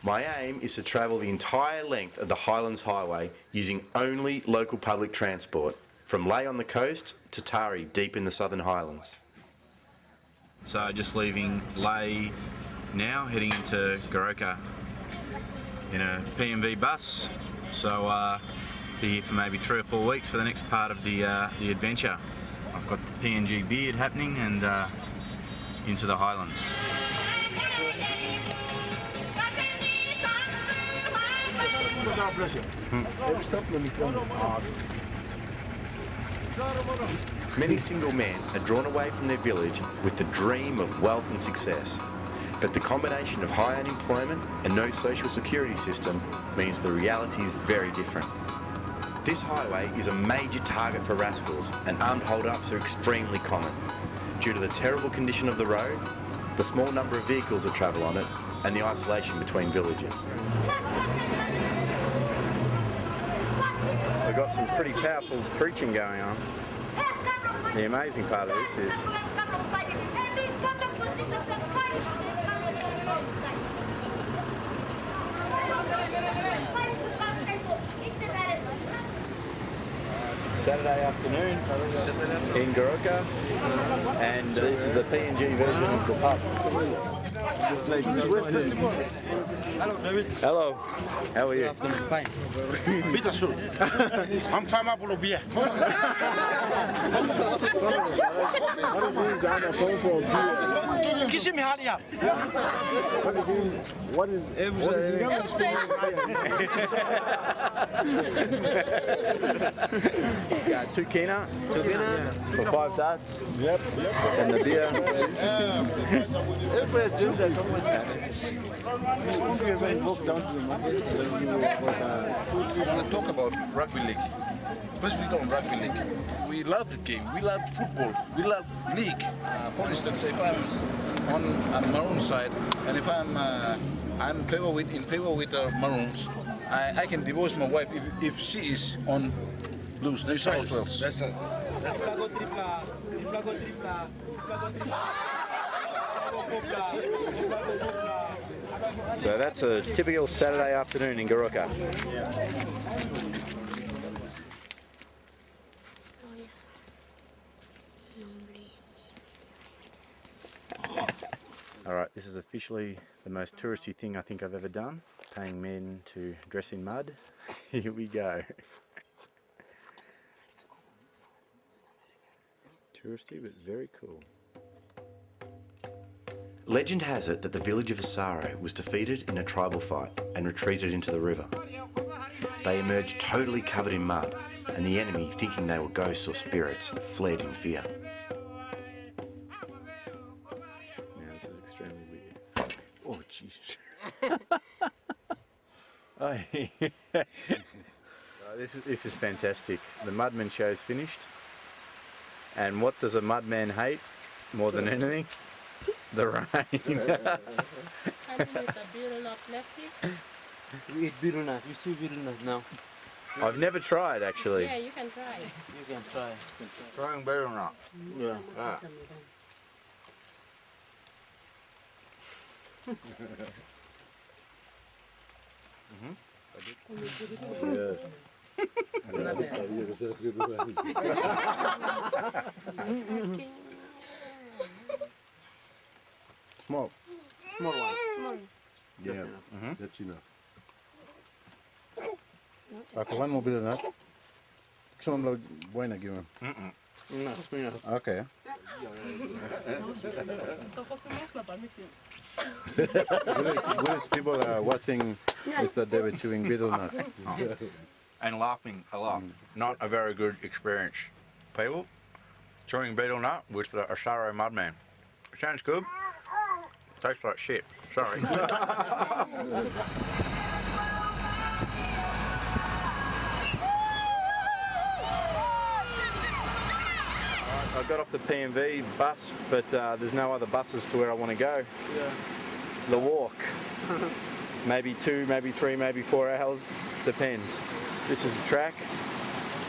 My aim is to travel the entire length of the Highlands Highway using only local public transport, from Lae on the coast to Tari deep in the Southern Highlands. So just leaving Lae now, heading into Goroka in a P.N.G bus. So be here for maybe 3 or 4 weeks for the next part of the adventure. I've got the P.N.G beard happening and into the Highlands. Many single men are drawn away from their village with the dream of wealth and success. But the combination of high unemployment and no social security system means the reality is very different. This highway is a major target for rascals, and armed hold-ups are extremely common due to the terrible condition of the road, the small number of vehicles that travel on it, and the isolation between villages. We've got some pretty powerful preaching going on. The amazing part of this is Saturday afternoon in Goroka, and this is the P.N.G version of the pub. Hello, David. Hello, how are you? Fine. Bitter soup. I'm flammable beer. Kiss me hard, yeah. What is Got 2 kina for 5 darts. Yep. And the beer. I want to talk about rugby league. Specifically on rugby league. We love the game. We love football. We love league. For instance, if I'm on Maroon side, and if I'm in favor with Maroons, I can divorce my wife if she is on Blues. New South Wales. So that's a typical Saturday afternoon in Goroka. Alright, this is officially the most touristy thing I think I've ever done. Paying men to dress in mud. Here we go. Touristy but very cool. Legend has it that the village of Asaro was defeated in a tribal fight and retreated into the river. They emerged totally covered in mud, and the enemy, thinking they were ghosts or spirits, fled in fear. Now this is extremely weird. Oh Jesus. This is fantastic. The Mudman show's finished. And what does a mudman hate more than anything? The rain. With a beetle nut plastic. We eat beetle nut. You see beetle nut now? I've never tried actually. Yeah, you can try. You can try. Trying better or not? Yeah. Small. Small one. Small. Yeah. That's enough. Okay, one more bit of that. Some lo buena give him. No, no. Okay. Village people are watching Mr. David chewing betel nut. And laughing a lot. Not a very good experience. People, chewing betel nut with the Asaro Mudman. Sounds good. Tastes like shit. Sorry. I got off the P.N.G bus, but there's no other buses to where I want to go. Yeah. The walk. Maybe 2, maybe 3, maybe 4 hours. Depends. This is the track.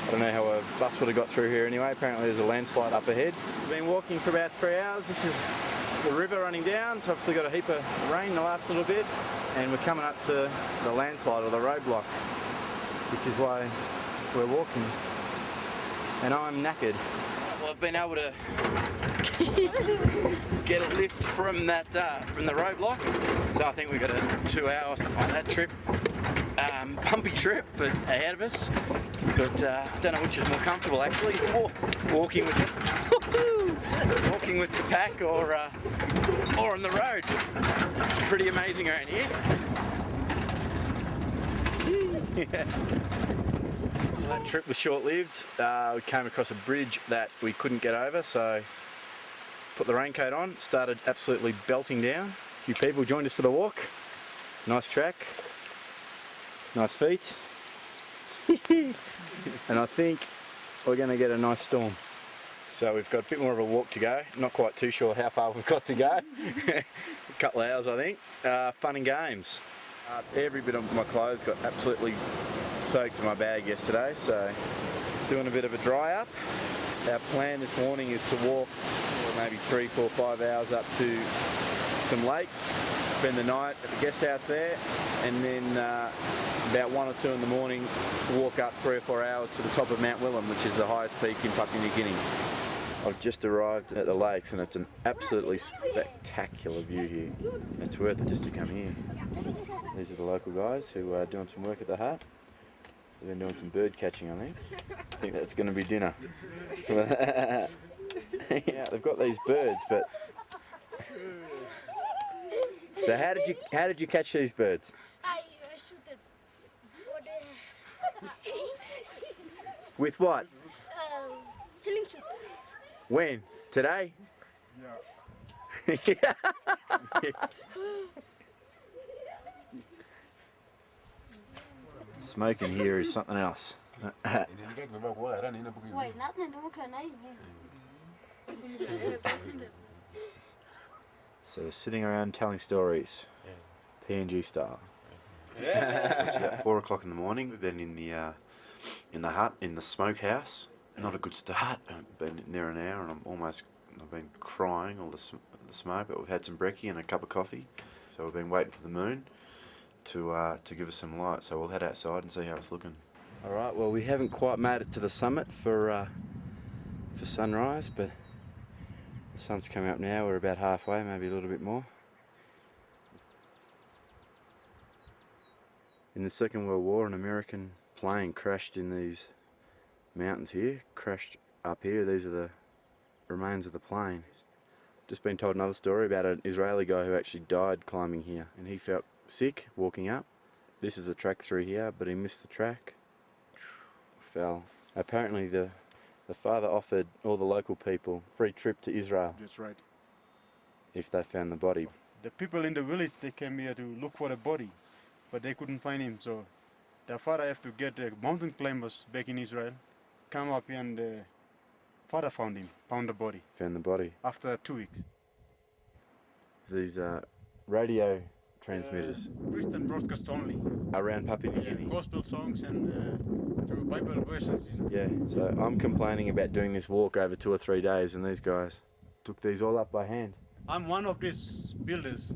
I don't know how a bus would have got through here anyway. Apparently there's a landslide up ahead. I've been walking for about 3 hours. This is the river running down. It's obviously got a heap of rain the last little bit, and we're coming up to the landslide or the roadblock, which is why we're walking. And I'm knackered. Well, I've been able to get a lift from that from the roadblock, so I think we've got a 2 hour or something like that trip. Bumpy trip, but ahead of us. But I don't know which is more comfortable actually. Walking with the pack or on the road. It's pretty amazing around here. That trip was short-lived. We came across a bridge that we couldn't get over, so put the raincoat on, started absolutely belting down. A few people joined us for the walk. Nice track. Nice feet. And I think we're going to get a nice storm. So we've got a bit more of a walk to go. Not quite too sure how far we've got to go. A couple of hours I think. Fun and games. Every bit of my clothes got absolutely soaked in my bag yesterday, so doing a bit of a dry up. Our plan this morning is to walk maybe 3, 4, 5 hours up to some lakes, spend the night at the guest house there, and then about 1 or 2 in the morning to walk up 3 or 4 hours to the top of Mount Willem, which is the highest peak in Papua New Guinea. I've just arrived at the lakes and it's an absolutely spectacular view here. It's worth it just to come here. These are the local guys who are doing some work at the hut. They've been doing some bird catching, I think. I think that's going to be dinner. Yeah, they've got these birds, but... So how did you catch these birds? I shoot it. With what? Ceiling shoot. When? Today? Yeah. Smoking here is something else. Wait, nothing. So we're sitting around telling stories, P.N.G style. It's about 4 o'clock in the morning. We've been in the hut, in the smokehouse. Not a good start. I've been in there an hour and I've been crying all the smoke, but we've had some brekkie and a cup of coffee. So we've been waiting for the moon to give us some light. So we'll head outside and see how it's looking. All right. Well, we haven't quite made it to the summit for sunrise, but the sun's coming up now. We're about halfway, maybe a little bit more. In the Second World War, an American plane crashed in these mountains here, crashed up here. These are the remains of the plane. Just been told another story about an Israeli guy who actually died climbing here, and he felt sick walking up. This is a track through here, but he missed the track. Fell. Apparently the father offered all the local people free trip to Israel. That's right. If they found the body. The people in the village, they came here to look for the body, but they couldn't find him, so the father have to get the mountain climbers back in Israel, come up here, and the father found the body. Found the body. After 2 weeks. These radio transmitters. Christian broadcast only. Around Papua New Guinea. Gospel songs and through Bible verses. Yeah, so I'm complaining about doing this walk over 2 or 3 days, and these guys took these all up by hand. I'm one of these builders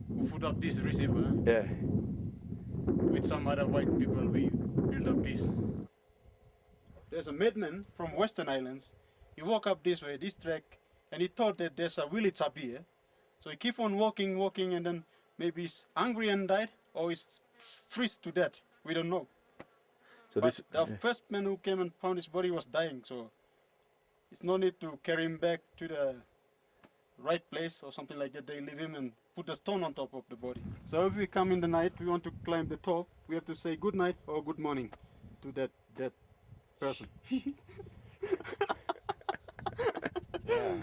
who put up this receiver. Yeah. With some other white people, we built up this. There's a madman from Western Islands. He walked up this way, this track, and he thought that there's a village up here. So he keep on walking, and then maybe he's hungry and died, or he's freeze to death. We don't know. So but the first man who came and found his body was dying, so it's no need to carry him back to the right place or something like that. They leave him and put a stone on top of the body. So if we come in the night, we want to climb the top, we have to say good night or good morning to that person.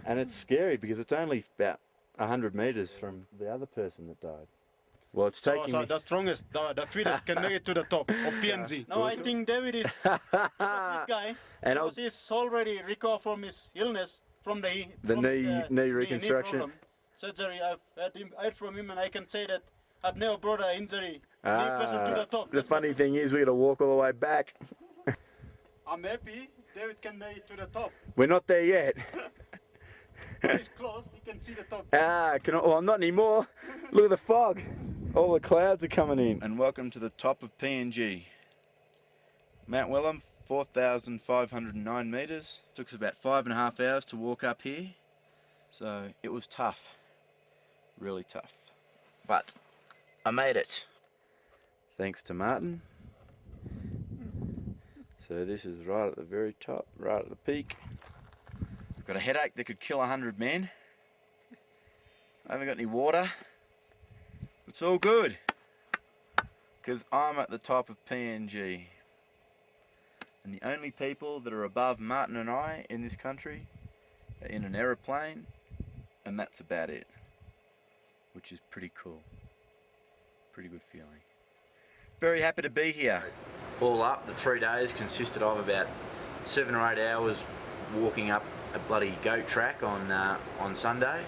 And it's scary because it's only about 100 meters from the other person that died. Well, it's taking so the strongest, the fittest can make it to the top of P.N.G. Now I think David is a fit guy, and because he's already recovered from his illness, from the knee reconstruction. Knee surgery. I've heard from him, and I can say that I've never brought an injury person to the top. The funny thing is, we got to walk all the way back. I'm happy David can make it to the top. We're not there yet. It's close, you can see the top. Well, not anymore. Look at the fog. All the clouds are coming in. And welcome to the top of P.N.G. Mount Willem, 4,509 metres. Took us about 5.5 hours to walk up here. So it was tough. Really tough. But I made it. Thanks to Martin. So this is right at the very top, right at the peak. I've got a headache that could kill 100 men. I haven't got any water. It's all good, because I'm at the top of P.N.G. And the only people that are above Martin and I in this country are in an aeroplane, and that's about it. Which is pretty cool. Pretty good feeling. Very happy to be here. All up, the 3 days consisted of about 7 or 8 hours walking up a bloody goat track on Sunday,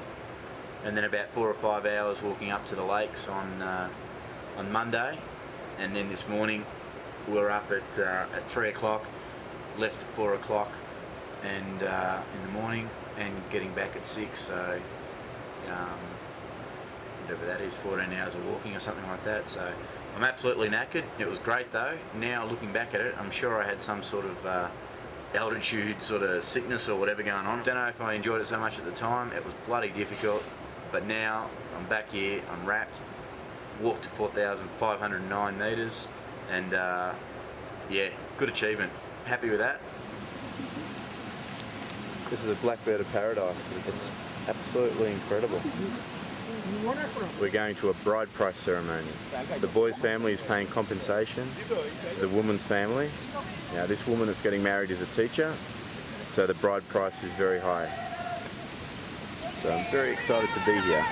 and then about 4 or 5 hours walking up to the lakes on Monday, and then this morning we were up at 3 o'clock, left at 4 o'clock, and in the morning, and getting back at 6. So whatever that is, 14 hours of walking or something like that. So I'm absolutely knackered. It was great though. Now looking back at it, I'm sure I had some sort of altitude sort of sickness or whatever going on. Don't know if I enjoyed it so much at the time. It was bloody difficult, but now I'm back here, I'm wrapped, walked to 4,509 metres, and yeah, good achievement. Happy with that. This is a blackbird of paradise. It's absolutely incredible. We're going to a bride price ceremony. The boy's family is paying compensation to the woman's family. Now this woman that's getting married is a teacher, so the bride price is very high. So I'm very excited to be here.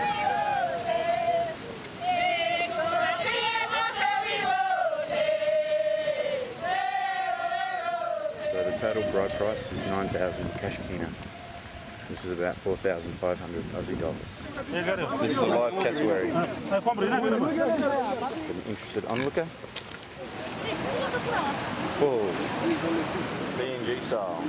So the total bride price is 9,000 cash kina, which is about 4,500 Aussie dollars. This is a live cassowary. An interested onlooker. Oh, P.N.G style.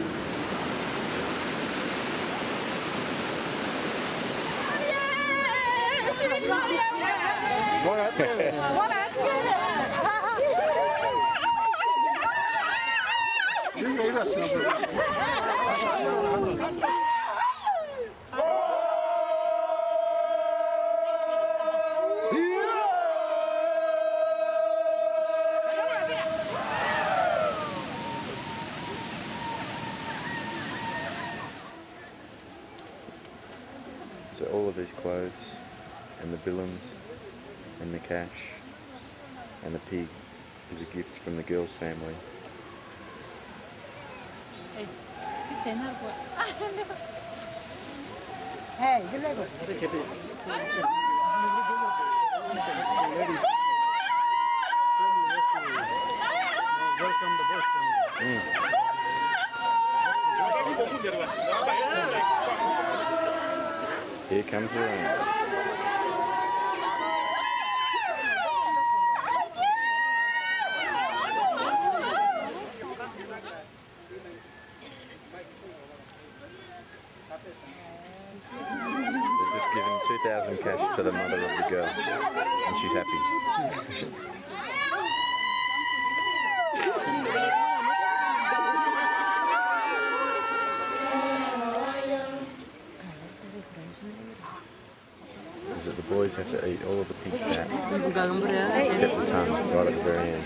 So all of these clothes, and the billums, and the cash, and the pig is a gift from the girl's family. Here comes the rain. They're just giving 2,000 cash to the mother of the girl, and she's happy. Is that the boys have to eat all of the pig fat, except the tongue, right at the very end.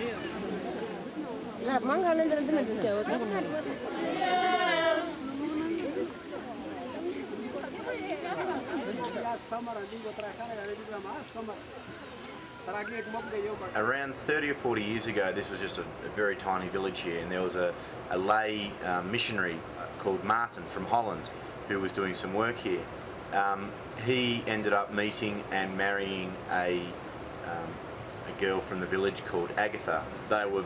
Around 30 or 40 years ago, this was just a very tiny village here, and there was a lay missionary called Martin from Holland who was doing some work here. He ended up meeting and marrying a girl from the village called Agatha. They were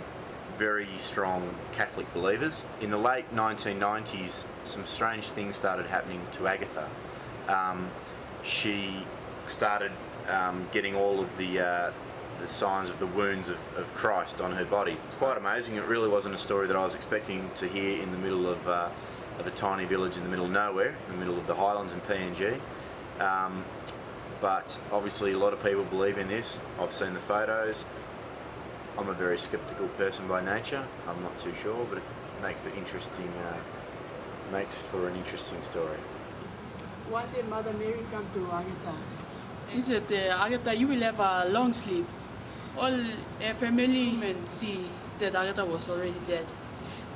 very strong Catholic believers. In the late 1990s, some strange things started happening to Agatha. She started getting all of the signs of the wounds of Christ on her body. It's quite amazing. It really wasn't a story that I was expecting to hear in the middle of of a tiny village in the middle of nowhere, in the middle of the highlands in P.N.G. But obviously a lot of people believe in this. I've seen the photos. I'm a very sceptical person by nature. I'm not too sure, but it makes for interesting. Makes for an interesting story. One day Mother Mary came to Agatha. He said, Agatha, you will have a long sleep. All family men see that Agatha was already dead.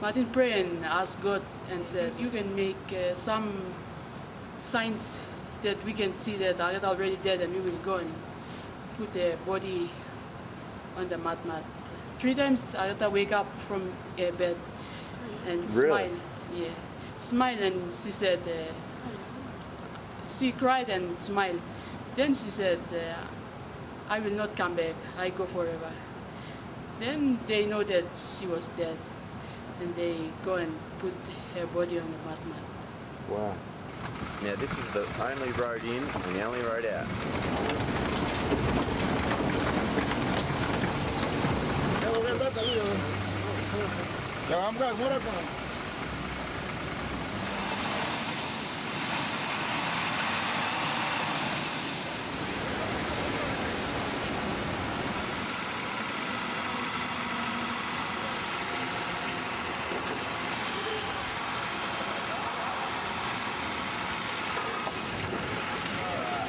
Martin prayed and asked God and said, you can make some signs that we can see that Agatha already dead, and we will go and put the body on the mat. 3 times Agatha wake up from bed and smile. Yeah. Smile, and she said, she cried and smiled. Then she said, I will not come back, I go forever. Then they know that she was dead, and they go and put her body on the mat. Wow. Now this is the only road in and the only road out.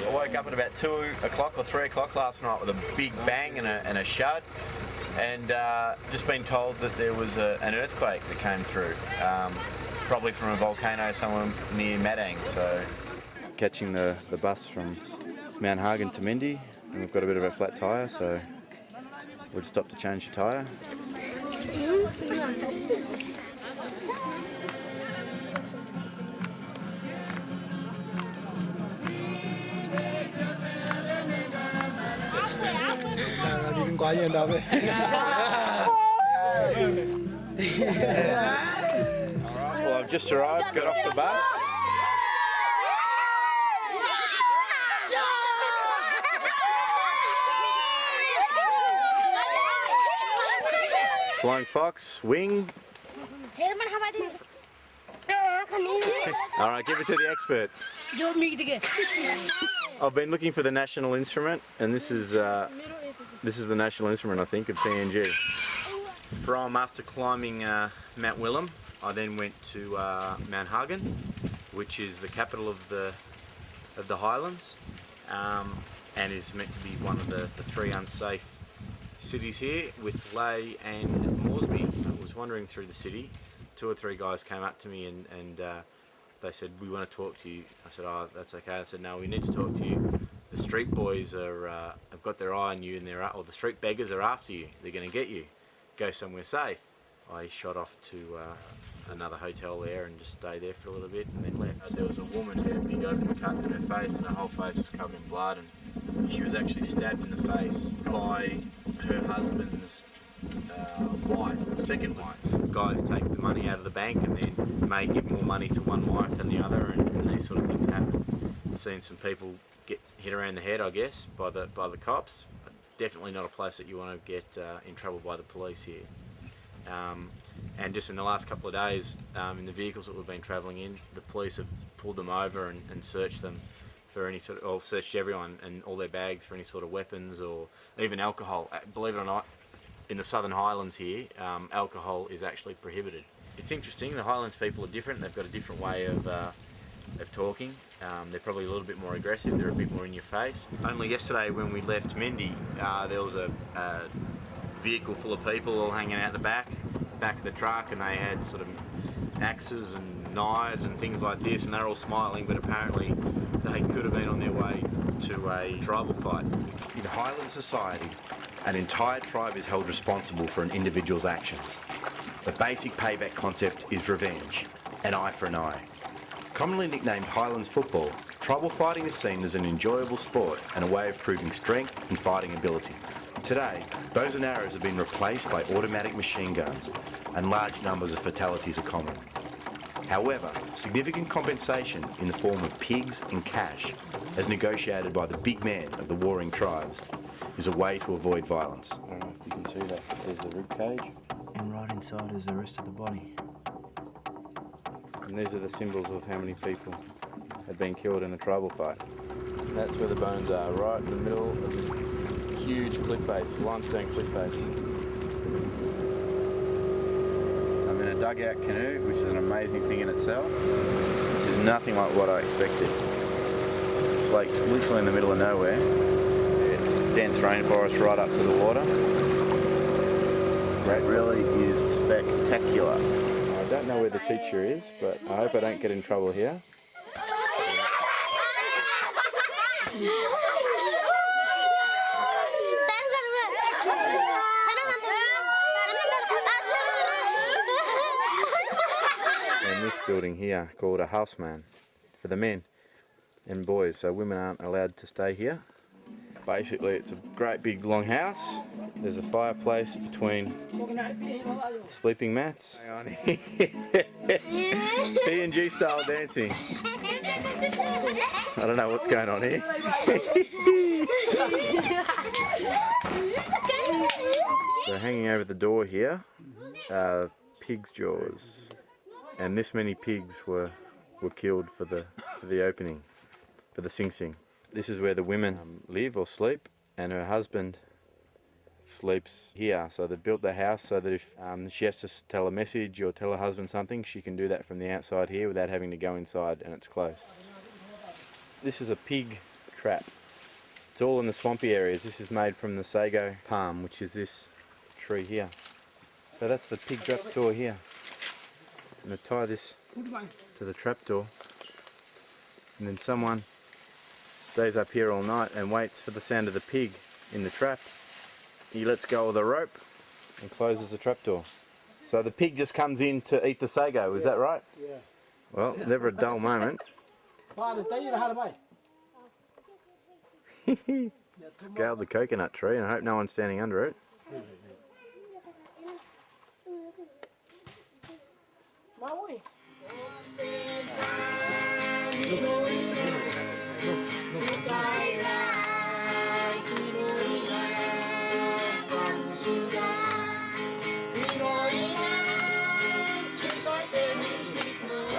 I woke up at about 2 o'clock or 3 o'clock last night with a big bang and a shud, and just been told that there was an earthquake that came through, probably from a volcano somewhere near Madang. So catching the bus from Mount Hagen to Mendi, and we've got a bit of a flat tyre, so we'll just stop to change the tyre. Well, I've just arrived, got off the bus. Flying fox, wing. All right, give it to the expert. I've been looking for the national instrument, and this is the national instrument, I think, of P.N.G. After climbing Mount Willem, I then went to Mount Hagen, which is the capital of the Highlands, and is meant to be one of the 3 unsafe cities here, with Ley and Moresby. I was wandering through the city. 2 or 3 guys came up to me and they said, we want to talk to you. I said, oh, that's okay. I said, no, we need to talk to you. The street boys have got their eye on you, and or the street beggars are after you. They're going to get you. Go somewhere safe. I shot off to another hotel there and just stayed there for a little bit and then left. There was a woman who had a big open cut in her face, and her whole face was covered in blood, and she was actually stabbed in the face by her husband's wife, second wife. Guys take the money out of the bank and then may give more money to one wife than the other, and these sort of things happen. Seen some people get hit around the head, I guess, by the cops. Definitely not a place that you want to get in trouble by the police here. And just in the last couple of days, in the vehicles that we've been travelling in, the police have pulled them over and searched them for any sort of, or searched everyone and all their bags for any sort of weapons or even alcohol. Believe it or not, in the Southern Highlands here, alcohol is actually prohibited. It's interesting, the Highlands people are different. They've got a different way of talking. They're probably a little bit more aggressive, they're a bit more in your face. Only yesterday when we left Mendi, there was a vehicle full of people all hanging out the back of the truck, and they had sort of axes and knives and things like this, and they're all smiling, but apparently they could have been on their way to a tribal fight. In Highland society, an entire tribe is held responsible for an individual's actions. The basic payback concept is revenge, an eye for an eye. Commonly nicknamed Highlands football, tribal fighting is seen as an enjoyable sport and a way of proving strength and fighting ability. Today, bows and arrows have been replaced by automatic machine guns, and large numbers of fatalities are common. However, significant compensation in the form of pigs and cash, as negotiated by the big man of the warring tribes, is a way to avoid violence. I don't know if you can see that. There's the rib cage, and right inside is the rest of the body. And these are the symbols of how many people had been killed in a tribal fight. That's where the bones are, right in the middle of this huge cliff face, limestone cliff face. I'm in a dugout canoe, which is an amazing thing in itself. This is nothing like what I expected. This lake's literally in the middle of nowhere. It's dense rainforest right up to the water. That really is spectacular. I don't know where the teacher is, but I hope I don't get in trouble here. And this building here called a houseman for the men and boys, so women aren't allowed to stay here. Basically it's a great big long house. There's a fireplace between sleeping mats. Hang on. P.N.G style dancing. I don't know what's going on here. So hanging over the door here are pig's jaws. And this many pigs were killed for the opening, for the Sing Sing. This is where the women live or sleep, and her husband sleeps here. So they built the house so that if she has to tell a message or tell her husband something, she can do that from the outside here without having to go inside, and it's closed. This is a pig trap. It's all in the swampy areas. This is made from the sago palm, which is this tree here. So that's the pig trap door here. I'm going to tie this to the trap door, and then someone stays up here all night and waits for the sound of the pig in the trap. He lets go of the rope and closes the trap door. So the pig just comes in to eat the sago, is that right? Yeah. Well, never a dull moment. Scaled the coconut tree, and I hope no one's standing under it.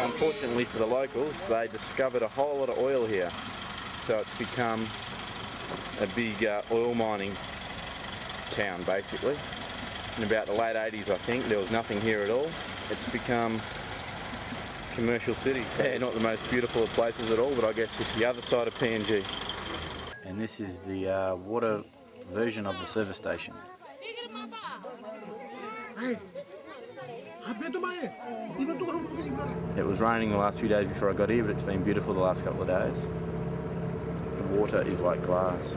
Unfortunately for the locals, they discovered a whole lot of oil here. So it's become a big oil mining town basically. In about the late 80s I think, there was nothing here at all. It's become a commercial city. Yeah, not the most beautiful of places at all, but I guess this is the other side of P.N.G. And this is the water version of the service station. It was raining the last few days before I got here, but it's been beautiful the last couple of days. The water is like glass.